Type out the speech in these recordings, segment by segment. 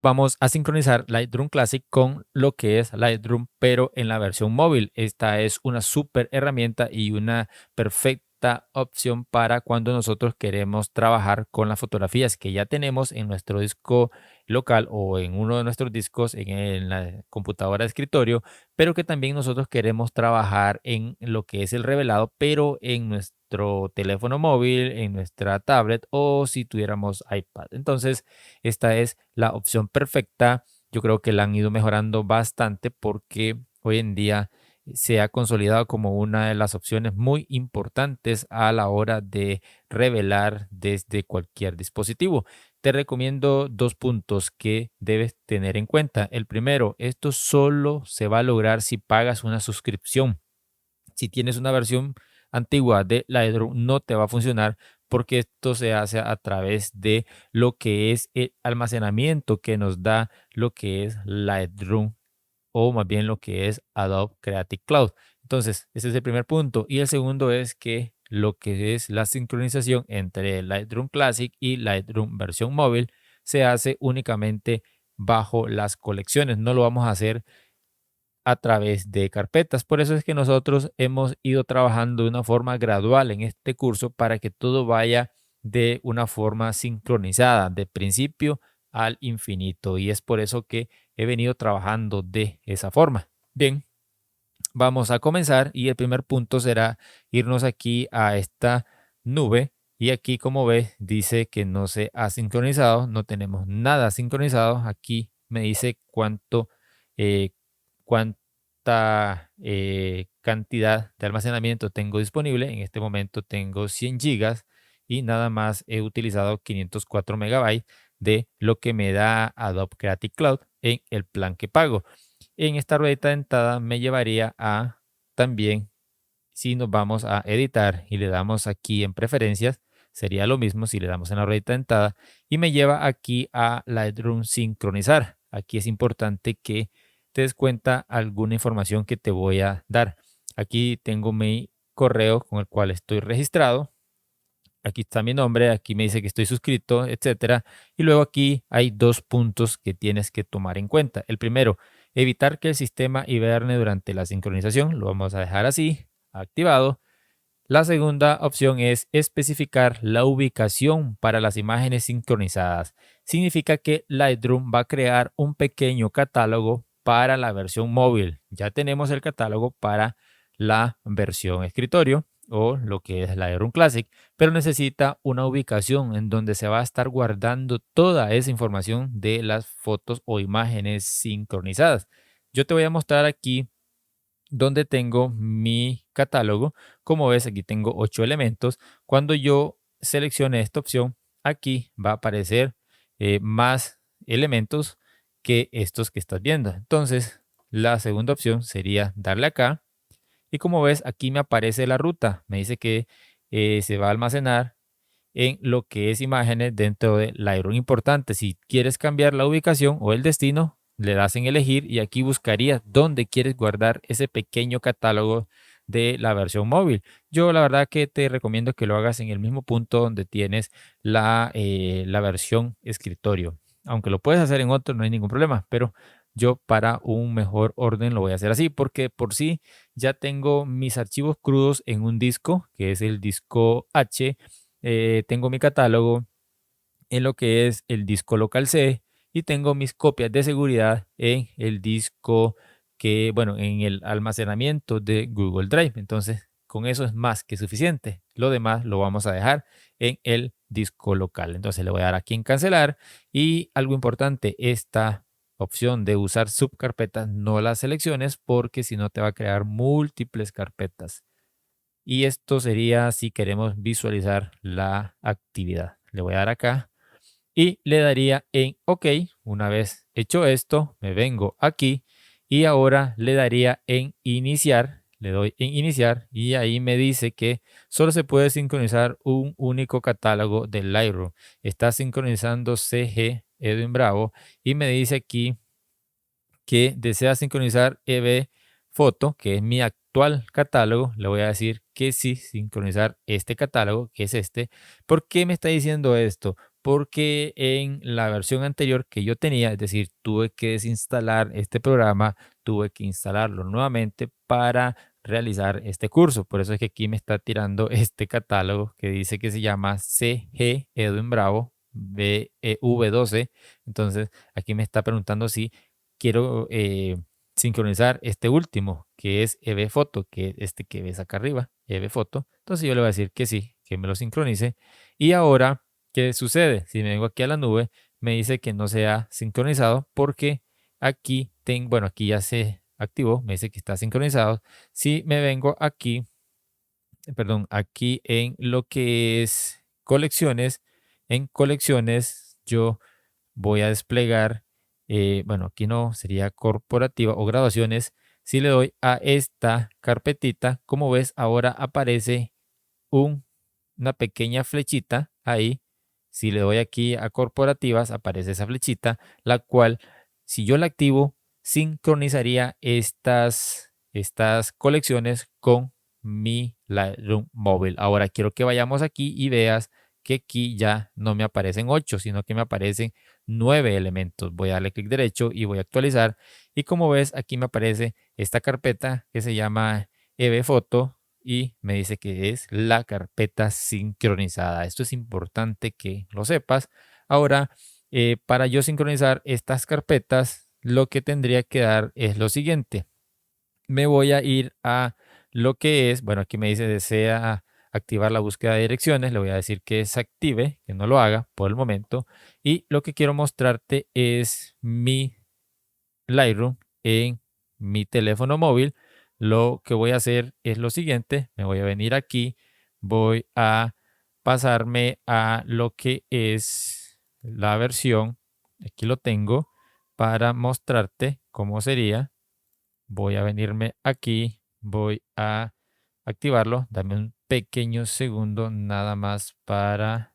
vamos a sincronizar Lightroom Classic con lo que es Lightroom, pero en la versión móvil. Esta es una súper herramienta y una perfecta opción para cuando nosotros queremos trabajar con las fotografías que ya tenemos en nuestro disco local o en uno de nuestros discos en la computadora de escritorio, pero que también nosotros queremos trabajar en lo que es el revelado, pero en nuestro teléfono móvil, en nuestra tablet o si tuviéramos iPad. Entonces, esta es la opción perfecta. Yo creo que la han ido mejorando bastante porque hoy en día se ha consolidado como una de las opciones muy importantes a la hora de revelar desde cualquier dispositivo. Te recomiendo dos puntos que debes tener en cuenta. El primero, esto solo se va a lograr si pagas una suscripción. Si tienes una versión antigua de Lightroom, no te va a funcionar porque esto se hace a través de lo que es el almacenamiento que nos da lo que es Lightroom o más bien lo que es Adobe Creative Cloud. Entonces, ese es el primer punto. Y el segundo es que lo que es la sincronización entre Lightroom Classic y Lightroom versión móvil se hace únicamente bajo las colecciones. No lo vamos a hacer a través de carpetas. Por eso es que nosotros hemos ido trabajando de una forma gradual en este curso para que todo vaya de una forma sincronizada, de principio al infinito. Y es por eso que he venido trabajando de esa forma. Bien, vamos a comenzar y el primer punto será irnos aquí a esta nube y aquí como ves dice que no se ha sincronizado, no tenemos nada sincronizado. Aquí me dice eh, cuánta cantidad de almacenamiento tengo disponible. En este momento tengo 100 gigas y nada más he utilizado 504 megabytes de lo que me da Adobe Creative Cloud en el plan que pago. En esta ruedita dentada me llevaría a también, si nos vamos a editar y le damos aquí en preferencias, sería lo mismo si le damos en la ruedita dentada y me lleva aquí a Lightroom sincronizar. Aquí es importante que te des cuenta alguna información que te voy a dar. Aquí tengo mi correo con el cual estoy registrado. Aquí está mi nombre, aquí me dice que estoy suscrito, etcétera. Y luego aquí hay dos puntos que tienes que tomar en cuenta. El primero, evitar que el sistema hiberne durante la sincronización. Lo vamos a dejar así, activado. La segunda opción es especificar la ubicación para las imágenes sincronizadas. Significa que Lightroom va a crear un pequeño catálogo para la versión móvil. Ya tenemos el catálogo para la versión escritorio o lo que es Lightroom Classic, pero necesita una ubicación en donde se va a estar guardando toda esa información de las fotos o imágenes sincronizadas. Yo te voy a mostrar aquí donde tengo mi catálogo. Como ves, aquí tengo 8 elementos. Cuando yo seleccione esta opción, aquí va a aparecer más elementos que estos que estás viendo. Entonces, la segunda opción sería darle acá. Y como ves, aquí me aparece la ruta. Me dice que se va a almacenar en lo que es imágenes dentro de Lightroom. Importante, si quieres cambiar la ubicación o el destino, le das en elegir y aquí buscarías dónde quieres guardar ese pequeño catálogo de la versión móvil. Yo la verdad que te recomiendo que lo hagas en el mismo punto donde tienes la versión escritorio. Aunque lo puedes hacer en otro, no hay ningún problema, pero yo para un mejor orden lo voy a hacer así porque por sí ya tengo mis archivos crudos en un disco, que es el disco H. Tengo mi catálogo en lo que es el disco local C y tengo mis copias de seguridad en el disco que, bueno, en el almacenamiento de Google Drive. Entonces, con eso es más que suficiente. Lo demás lo vamos a dejar en el disco local. Entonces, le voy a dar aquí en cancelar y algo importante, esta opción de usar subcarpetas no las selecciones porque si no te va a crear múltiples carpetas. Y esto sería si queremos visualizar la actividad. Le voy a dar acá y le daría en OK. Una vez hecho esto, me vengo aquí y ahora le daría en iniciar. Le doy en iniciar y ahí me dice que solo se puede sincronizar un único catálogo de Lightroom. Está sincronizando CG Edwin Bravo y me dice aquí que desea sincronizar EB Foto, que es mi actual catálogo. Le voy a decir que sí, sincronizar este catálogo, que es este. ¿Por qué me está diciendo esto? porque en la versión anterior que yo tenía, es decir, tuve que desinstalar este programa, tuve que instalarlo nuevamente para realizar este curso. Por eso es que aquí me está tirando este catálogo que dice que se llama CG Edwin Bravo V12. Entonces, aquí me está preguntando si quiero sincronizar este último, que es EV Foto, que es este que ves acá arriba, EV Foto. Entonces yo le voy a decir que sí, que me lo sincronice. Y ahora, ¿qué sucede? Si me vengo aquí a la nube, me dice que no se ha sincronizado porque aquí tengo, bueno, aquí ya se activó, me dice que está sincronizado. Si me vengo aquí, perdón, aquí en lo que es colecciones, en colecciones yo voy a desplegar, bueno, aquí no, sería corporativa o graduaciones. Si le doy a esta carpetita, como ves, ahora aparece una pequeña flechita ahí. Si le doy aquí a corporativas, aparece esa flechita, la cual, si yo la activo, sincronizaría estas colecciones con mi Lightroom móvil. Ahora quiero que vayamos aquí y veas que aquí ya no me aparecen 8, sino que me aparecen 9 elementos. Voy a darle clic derecho y voy a actualizar. Y como ves, aquí me aparece esta carpeta que se llama EV Foto y me dice que es la carpeta sincronizada. Esto es importante que lo sepas. Ahora, para yo sincronizar estas carpetas, lo que tendría que dar es lo siguiente. Me voy a ir a lo que es, bueno, aquí me dice desea activar la búsqueda de direcciones. Le voy a decir que se active, que no lo haga por el momento. Y lo que quiero mostrarte es mi Lightroom en mi teléfono móvil. Lo que voy a hacer es lo siguiente, me voy a venir aquí, voy a pasarme a lo que es la versión, aquí lo tengo, para mostrarte cómo sería. Voy a venirme aquí, voy a activarlo, dame un pequeño segundo nada más para...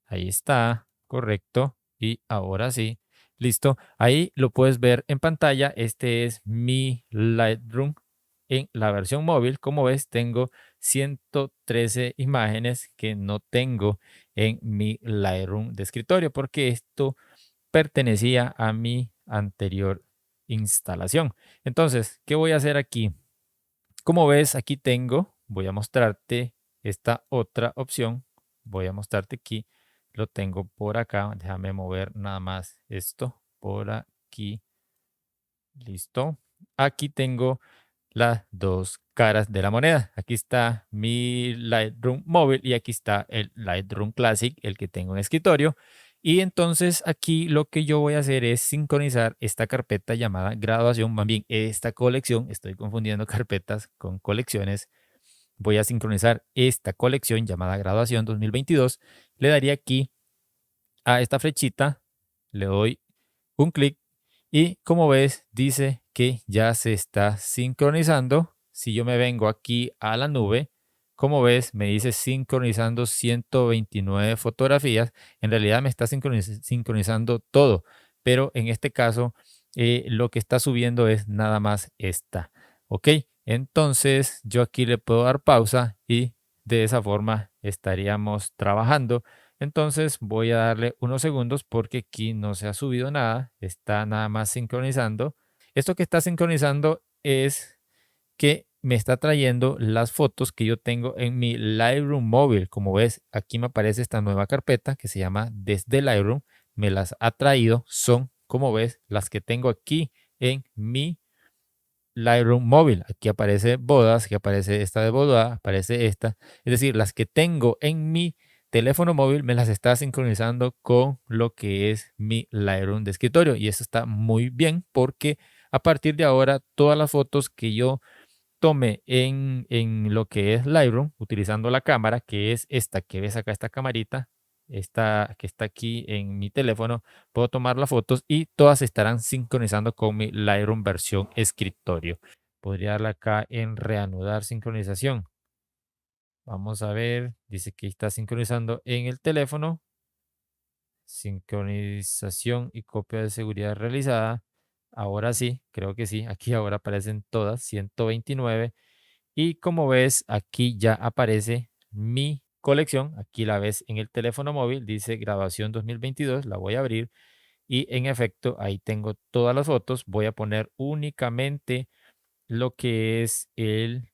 Ahí está, correcto. Y ahora sí, listo. Ahí lo puedes ver en pantalla. Este es mi Lightroom en la versión móvil. Como ves, tengo 113 imágenes que no tengo en mi Lightroom de escritorio porque esto pertenecía a mi anterior instalación. Entonces, ¿qué voy a hacer aquí? Como ves, aquí tengo, voy a mostrarte esta otra opción. Voy a mostrarte aquí, lo tengo por acá. Déjame mover nada más esto por aquí. Listo. Aquí tengo las dos caras de la moneda. Aquí está mi Lightroom móvil y aquí está el Lightroom Classic, el que tengo en escritorio. Y entonces aquí lo que yo voy a hacer es sincronizar esta carpeta llamada graduación, más bien esta colección. Estoy confundiendo carpetas con colecciones. Voy a sincronizar esta colección llamada graduación 2022. Le daría aquí a esta flechita, le doy un clic y como ves dice que ya se está sincronizando. Si yo me vengo aquí a la nube, como ves me dice sincronizando 129 fotografías. En realidad me está sincronizando todo, pero en este caso lo que está subiendo es nada más esta. Ok, entonces yo aquí le puedo dar pausa y de esa forma estaríamos trabajando. Entonces voy a darle unos segundos porque aquí no se ha subido nada, está nada más sincronizando. Esto que está sincronizando es que me está trayendo las fotos que yo tengo en mi Lightroom móvil. Como ves, aquí me aparece esta nueva carpeta que se llama Desde Lightroom. Me las ha traído, son, como ves, las que tengo aquí en mi Lightroom móvil. Aquí aparece bodas, aquí aparece esta de boda, aparece esta. Es decir, las que tengo en mi teléfono móvil me las está sincronizando con lo que es mi Lightroom de escritorio. Y eso está muy bien porque a partir de ahora todas las fotos que yo tome en lo que es Lightroom, utilizando la cámara, que es esta que ves acá, esta camarita, esta que está aquí en mi teléfono, puedo tomar las fotos y todas estarán sincronizando con mi Lightroom versión escritorio. Podría darle acá en reanudar sincronización. Vamos a ver, dice que está sincronizando en el teléfono. Sincronización y copia de seguridad realizada. Ahora sí, creo que sí. Aquí ahora aparecen todas, 129. Y como ves, aquí ya aparece mi colección. Aquí la ves en el teléfono móvil, dice graduación 2022, la voy a abrir y en efecto ahí tengo todas las fotos. Voy a poner únicamente lo que es el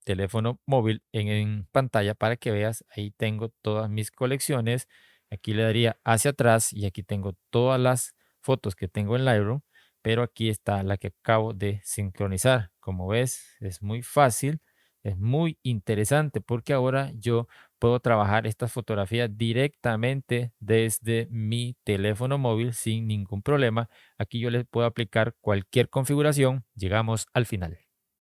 teléfono móvil en pantalla para que veas, ahí tengo todas mis colecciones. Aquí le daría hacia atrás y aquí tengo todas las fotos que tengo en Lightroom, pero aquí está la que acabo de sincronizar. Como ves, es muy fácil, es muy interesante porque ahora yo puedo trabajar estas fotografías directamente desde mi teléfono móvil sin ningún problema. Aquí yo les puedo aplicar cualquier configuración. Llegamos al final.